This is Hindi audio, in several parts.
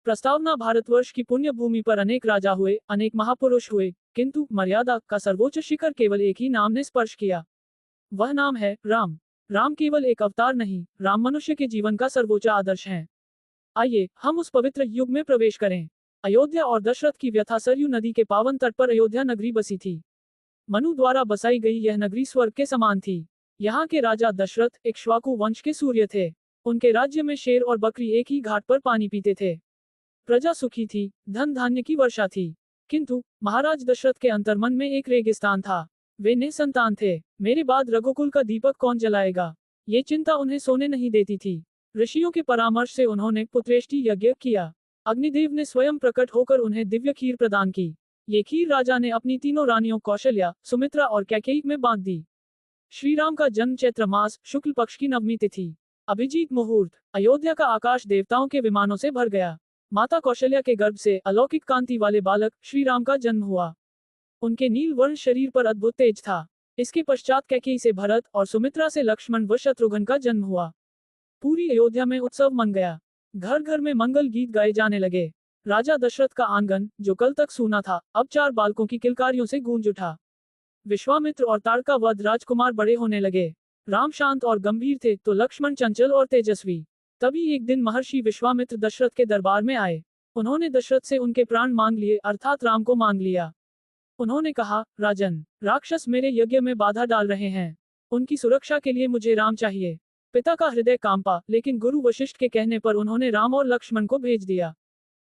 प्रस्तावना भारतवर्ष की पुण्य भूमि पर अनेक राजा हुए, अनेक महापुरुष हुए, किंतु मर्यादा का सर्वोच्च शिखर केवल एक ही नाम ने स्पर्श किया। वह नाम है राम। राम केवल एक अवतार नहीं, राम मनुष्य के जीवन का सर्वोच्च आदर्श है। आइए हम उस पवित्र युग में प्रवेश करें। अयोध्या और दशरथ की व्यथा। सरयू नदी के पावन तट पर अयोध्या नगरी बसी थी। मनु द्वारा बसाई गई यह नगरी स्वर्ग के समान थी। यहाँ के राजा दशरथ इक्ष्वाकु वंश के सूर्य थे। उनके राज्य में शेर और बकरी एक ही घाट पर पानी पीते थे। प्रजा सुखी थी, धन धान्य की वर्षा थी। किंतु महाराज दशरथ के अंतर्मन में एक रेगिस्तान था। वे निसंतान थे। मेरे बाद रघुकुल का दीपक कौन जलाएगा, ये चिंता उन्हें सोने नहीं देती थी। ऋषियों के परामर्श से उन्होंने पुत्रेष्टि यज्ञ किया। अग्निदेव ने स्वयं प्रकट होकर उन्हें दिव्य खीर प्रदान की। ये खीर राजा ने अपनी तीनों रानियों कौशल्या, सुमित्रा और कैकेयी में बांट दी। श्री राम का जन्म चैत्र मास शुक्ल पक्ष की नवमी तिथि, अभिजीत मुहूर्त। अयोध्या का आकाश देवताओं के विमानों से भर गया। माता कौशल्या के गर्भ से अलौकिक कांति वाले बालक श्री राम का जन्म हुआ। उनके नील वर्ण शरीर पर अद्भुत तेज था। इसके पश्चात कैकेयी से भरत और सुमित्रा से लक्ष्मण व शत्रुघ्न का जन्म हुआ। पूरी अयोध्या में उत्सव मन गया। घर घर में मंगल गीत गाए जाने लगे। राजा दशरथ का आंगन, जो कल तक सूना था, अब 4 बालकों की किलकारियों से गूंज उठा। विश्वामित्र और ताड़का वध राजकुमार बड़े होने लगे। राम शांत और गंभीर थे तो लक्ष्मण चंचल और तेजस्वी। तभी एक दिन महर्षि विश्वामित्र दशरथ के दरबार में आए। उन्होंने दशरथ से उनके प्राण मांग लिए, अर्थात राम को मांग लिया। उन्होंने कहा, राजन, राक्षस मेरे यज्ञ में बाधा डाल रहे हैं। उनकी सुरक्षा के लिए मुझे राम चाहिए। पिता का हृदय कांपा, लेकिन गुरु वशिष्ठ के कहने पर उन्होंने राम और लक्ष्मण को भेज दिया।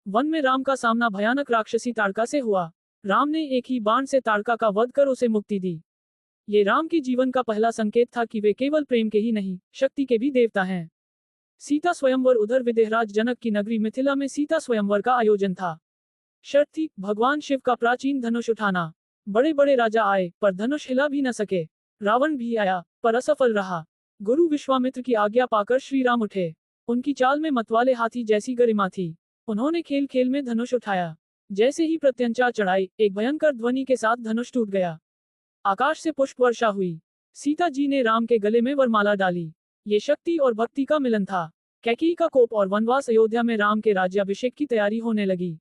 वन में राम का सामना भयानक राक्षसी ताड़का से हुआ। राम ने एक ही बाण से ताड़का का वध कर उसे मुक्ति दी। ये राम के जीवन का पहला संकेत था कि वे केवल प्रेम के ही नहीं, शक्ति के भी देवता हैं। सीता स्वयंवर। उधर विदेहराज जनक की नगरी मिथिला में सीता स्वयंवर का आयोजन था। शर्त थी भगवान शिव का प्राचीन धनुष उठाना। बड़े बड़े राजा आए, पर धनुष हिला भी न सके। रावण भी आया, पर असफल रहा। गुरु विश्वामित्र की आज्ञा पाकर श्री राम उठे। उनकी चाल में मतवाले हाथी जैसी गरिमा थी। उन्होंने खेल खेल में धनुष उठाया। जैसे ही प्रत्यंचा चढ़ाई, एक भयंकर ध्वनि के साथ धनुष टूट गया। आकाश से पुष्प वर्षा हुई। सीता जी ने राम के गले में वरमाला डाली। ये शक्ति और भक्ति का मिलन था। कैकेयी का कोप और वनवास। अयोध्या में राम के राज्याभिषेक की तैयारी होने लगी।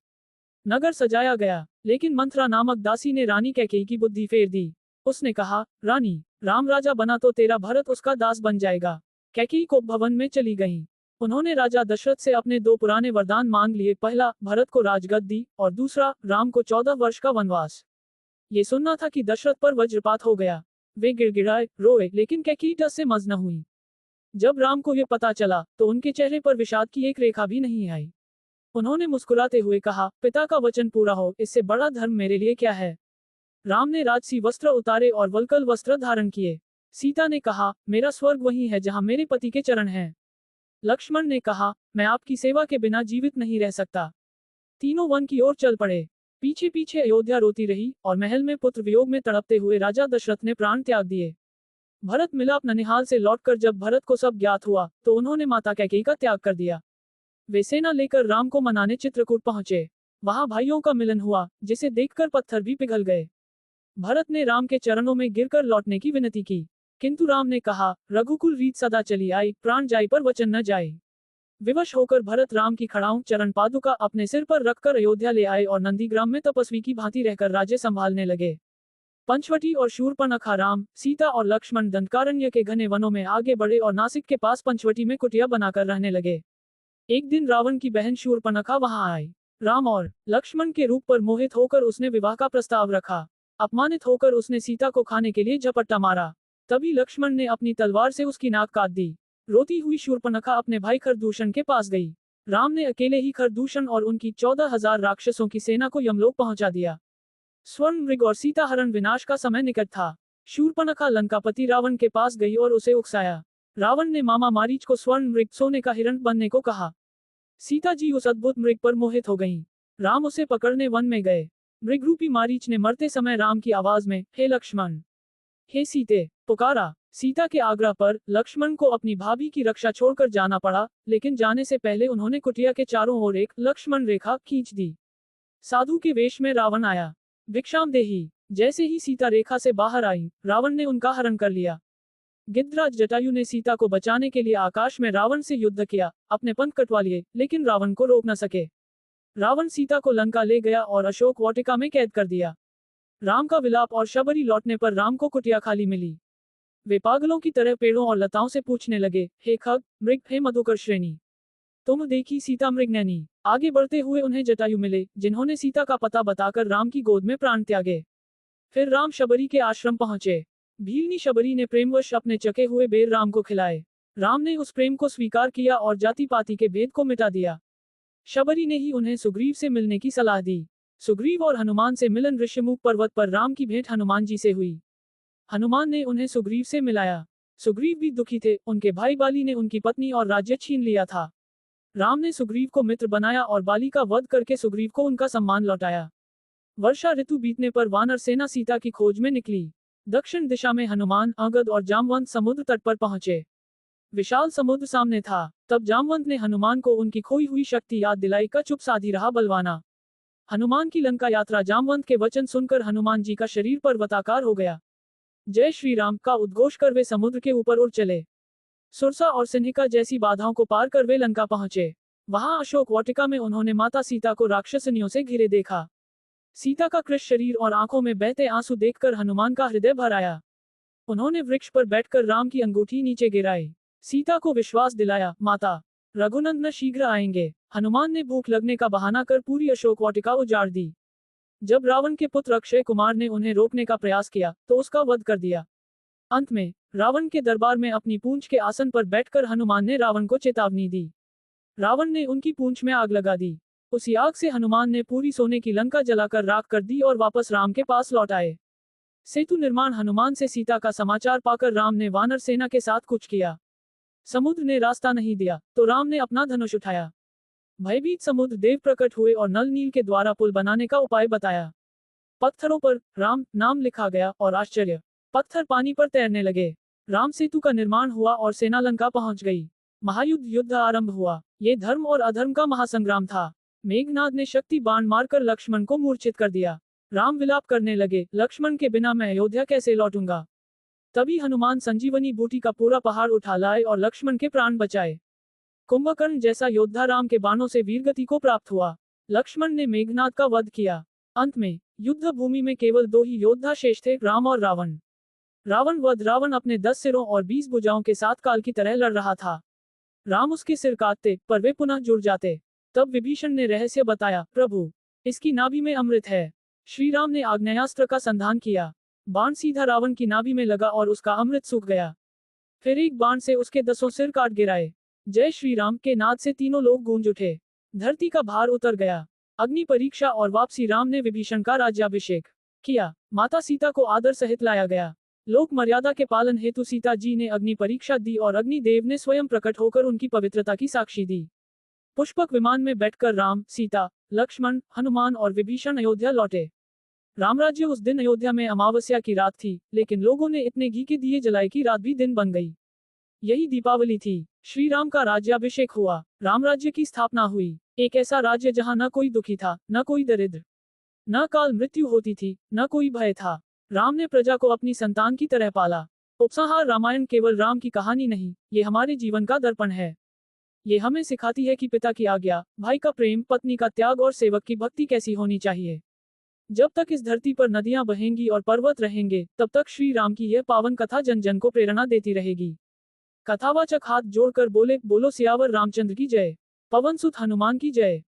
नगर सजाया गया, लेकिन मंथरा नामक दासी ने रानी कैकेयी की बुद्धि फेर दी। उसने कहा, रानी, राम राजा बना तो तेरा भरत उसका दास बन जाएगा। कैकेयी कोप भवन में चली गईं। उन्होंने राजा दशरथ से अपने 2 पुराने वरदान मांग लिए। पहला, भरत को राजगद्दी, और दूसरा, राम को 14 वर्ष का वनवास। ये सुनना था कि दशरथ पर वज्रपात हो गया। वे गिड़गिड़ाए, रोए, लेकिन कैकेयी टस से मज न हुई। जब राम को यह पता चला, तो उनके चेहरे पर विषाद की एक रेखा भी नहीं आई। उन्होंने मुस्कुराते हुए कहा, पिता का वचन पूरा हो, इससे बड़ा धर्म मेरे लिए क्या है। राम ने राजसी वस्त्र उतारे और वल्कल वस्त्र धारण किए। सीता ने कहा, मेरा स्वर्ग वही है जहां मेरे पति के चरण हैं। लक्ष्मण ने कहा, मैं आपकी सेवा के बिना जीवित नहीं रह सकता। तीनों वन की ओर चल पड़े। पीछे पीछे अयोध्या रोती रही, और महल में पुत्र वियोग में तड़पते हुए राजा दशरथ ने प्राण त्याग दिए। भरत मिलाप ननिहाल से लौटकर जब भरत को सब ज्ञात हुआ, तो उन्होंने माता कैकेयी का त्याग कर दिया। वे सेना लेकर राम को मनाने चित्रकूट पहुंचे। वहां भाइयों का मिलन हुआ, जिसे देखकर पत्थर भी पिघल गए। भरत ने राम के चरणों में गिरकर लौटने की विनती की, किंतु राम ने कहा, रघुकुल रीत सदा चली आई, प्राण जाए पर वचन न जाए। विवश होकर भरत राम की खड़ाऊं चरण पादुका अपने सिर पर रखकर अयोध्या ले आए और नंदीग्राम में तपस्वी की भांति रहकर राज्य संभालने लगे। पंचवटी और शूर्पणखा राम, सीता और लक्ष्मण दंडकारण्य के घने वनों में आगे बढ़े और नासिक के पास पंचवटी में कुटिया बनाकर रहने लगे। एक दिन रावण की बहन शूर्पणखा वहां आई। राम और लक्ष्मण के रूप पर मोहित होकर उसने विवाह का प्रस्ताव रखा। अपमानित होकर उसने सीता को खाने के लिए झपट्टा मारा। तभी लक्ष्मण ने अपनी तलवार से उसकी नाक काट दी। रोती हुई शूर्पणखा अपने भाई खरदूषण के पास गई। राम ने अकेले ही खरदूषण और उनकी 14,000 राक्षसों की सेना को यमलोक पहुंचा दिया। स्वर्ण मृग और सीता हरण विनाश का समय निकट था। शूर्पणखा लंकापति रावण के पास गई और उसे उकसाया। रावण ने मामा मारीच को स्वर्ण मृग, सोने का हिरण बनने को कहा। सीता जी उस अद्भुत मृग पर मोहित हो गईं। राम उसे पकड़ने वन में गए। मृगरूपी मारीच ने मरते समय राम की आवाज में, हे लक्ष्मण, हे सीते, पुकारा। सीता के आग्रह पर लक्ष्मण को अपनी भाभी की रक्षा छोड़कर जाना पड़ा, लेकिन जाने से पहले उन्होंने कुटिया के चारों ओर एक लक्ष्मण रेखा खींच दी। साधु के वेश में रावण आया। भिक्षाम देही। जैसे ही सीता रेखा से बाहर आई, रावण ने उनका हरण कर लिया। गिद्धराज जटायु ने सीता को बचाने के लिए आकाश में रावण से युद्ध किया, अपने पंख कटवा लिए, लेकिन रावण को रोक न सके। रावण सीता को लंका ले गया और अशोक वाटिका में कैद कर दिया। राम का विलाप और शबरी लौटने पर राम को कुटिया खाली मिली। वे पागलों की तरह पेड़ों और लताओं से पूछने लगे, हे खग, मृग, हे मधुकर श्रेणी, तुम देखी सीता मृग नैनी। आगे बढ़ते हुए उन्हें जटायु मिले, जिन्होंने सीता का पता बताकर राम की गोद में प्राण त्यागे। फिर राम शबरी के आश्रम पहुंचे। भीलनी शबरी ने प्रेमवश अपने चके हुए बेर राम को खिलाए। राम ने उस प्रेम को स्वीकार किया और जाति पाति के भेद को मिटा दिया। शबरी ने ही उन्हें सुग्रीव से मिलने की सलाह दी। सुग्रीव और हनुमान से मिलन ऋषिमुख पर्वत पर राम की भेंट हनुमान जी से हुई। हनुमान ने उन्हें सुग्रीव से मिलाया। सुग्रीव भी दुखी थे, उनके भाई बाली ने उनकी पत्नी और राज्य छीन लिया था। राम ने सुग्रीव को मित्र बनाया और बाली का वध करके सुग्रीव को उनका सम्मान लौटाया। वर्षा ऋतु बीतने पर वानर सेना सीता की खोज में निकली। दक्षिण दिशा में हनुमान, अंगद और जामवंत समुद्र तट पर पहुंचे। विशाल समुद्र सामने था। तब जामवंत ने हनुमान को उनकी खोई हुई शक्ति याद दिलाई। का चुप साधी रहा बलवाना। हनुमान की लंका यात्रा। जामवंत के वचन सुनकर हनुमान जी का शरीर पर्वताकार हो गया। जय श्री राम का उद्घोष कर वे समुद्र के ऊपर उड़ चले। सुरसा और सिन्हिका जैसी बाधाओं को पार कर वे लंका पहुंचे। वहां अशोक वाटिका में उन्होंने माता सीता को राक्षसनियों से घिरे देखा। सीता का कृश शरीर और आंखों में बहते आंसू देखकर हनुमान का हृदय भर आया। उन्होंने वृक्ष पर बैठकर राम की अंगूठी नीचे गिराई। सीता को विश्वास दिलाया, माता, रघुनंदन शीघ्र आएंगे। हनुमान ने भूख लगने का बहाना कर पूरी अशोक वाटिका उजाड़ दी। जब रावण के पुत्र अक्षय कुमार ने उन्हें रोकने का प्रयास किया तो उसका वध कर दिया। अंत में रावण के दरबार में अपनी पूंछ के आसन पर बैठकर हनुमान ने रावण को चेतावनी दी। रावण ने उनकी पूंछ में आग लगा दी। उसी आग से हनुमान ने पूरी सोने की लंका जलाकर राख कर दी और वापस राम के पास लौट आए। सेतु निर्माण। हनुमान से सीता का समाचार पाकर राम ने वानर सेना के साथ कूच किया। समुद्र ने रास्ता नहीं दिया तो राम ने अपना धनुष उठाया। भयभीत समुद्र देव प्रकट हुए और नल नील के द्वारा पुल बनाने का उपाय बताया। पत्थरों पर राम नाम लिखा गया और आश्चर्य, पत्थर पानी पर तैरने लगे। राम सेतु का निर्माण हुआ और सेना लंका पहुंच गई। महायुद्ध युद्ध आरंभ हुआ। ये धर्म और अधर्म का महासंग्राम था। मेघनाद ने शक्ति बाण मारकर लक्ष्मण को मूर्छित कर दिया। राम विलाप करने लगे, लक्ष्मण के बिना मैं अयोध्या कैसे लौटूंगा। तभी हनुमान संजीवनी बूटी का पूरा पहाड़ उठा लाए और लक्ष्मण के प्राण बचाए। कुंभकर्ण जैसा योद्धा राम के बाणों से वीरगति को प्राप्त हुआ। लक्ष्मण ने मेघनाद का वध किया। अंत में युद्ध भूमि में केवल 2 ही योद्धा शेष थे, राम और रावण। रावण वध। रावण अपने 10 सिरों और 20 भुजाओं के साथ काल की तरह लड़ रहा था। राम उसके सिर काटते पर वे पुनः जुड़ जाते। तब विभीषण ने रहस्य बताया, प्रभु, इसकी नाभि में अमृत है। श्री राम ने आग्नेयास्त्र का संधान किया। बाण सीधा रावण की नाभि में लगा और उसका अमृत सूख गया। फिर एक बाण से उसके 10 सिर काट गिराए। जय श्री राम के नाद से तीनों लोग गूंज उठे। धरती का भार उतर गया। अग्नि परीक्षा और वापसी। राम ने विभीषण का राज्याभिषेक किया। माता सीता को आदर सहित लाया गया। लोक मर्यादा के पालन हेतु सीता जी ने अग्नि परीक्षा दी और अग्नि देव ने स्वयं प्रकट होकर उनकी पवित्रता की साक्षी दी। पुष्पक विमान में बैठकर राम, सीता, लक्ष्मण, हनुमान और विभीषण अयोध्या लौटे। रामराज्य। उस दिन अयोध्या में अमावस्या की रात थी, लेकिन लोगों ने इतने घी के दिए जलाए कि रात भी दिन बन गई। यही दीपावली थी। श्री राम का राज्याभिषेक हुआ। रामराज्य की स्थापना हुई। एक ऐसा राज्य जहां न कोई दुखी था, न कोई दरिद्र, न काल मृत्यु होती थी, न कोई भय था। राम ने प्रजा को अपनी संतान की तरह पाला। उपसंहार। रामायण केवल राम की कहानी नहीं, ये हमारे जीवन का दर्पण है। ये हमें सिखाती है कि पिता की आज्ञा, भाई का प्रेम, पत्नी का त्याग और सेवक की भक्ति कैसी होनी चाहिए। जब तक इस धरती पर नदियां बहेंगी और पर्वत रहेंगे, तब तक श्री राम की यह पावन कथा जन जन को प्रेरणा देती रहेगी। कथावाचक हाथ जोड़कर बोले, बोलो सियावर रामचंद्र की जय। पवन सुत हनुमान की जय।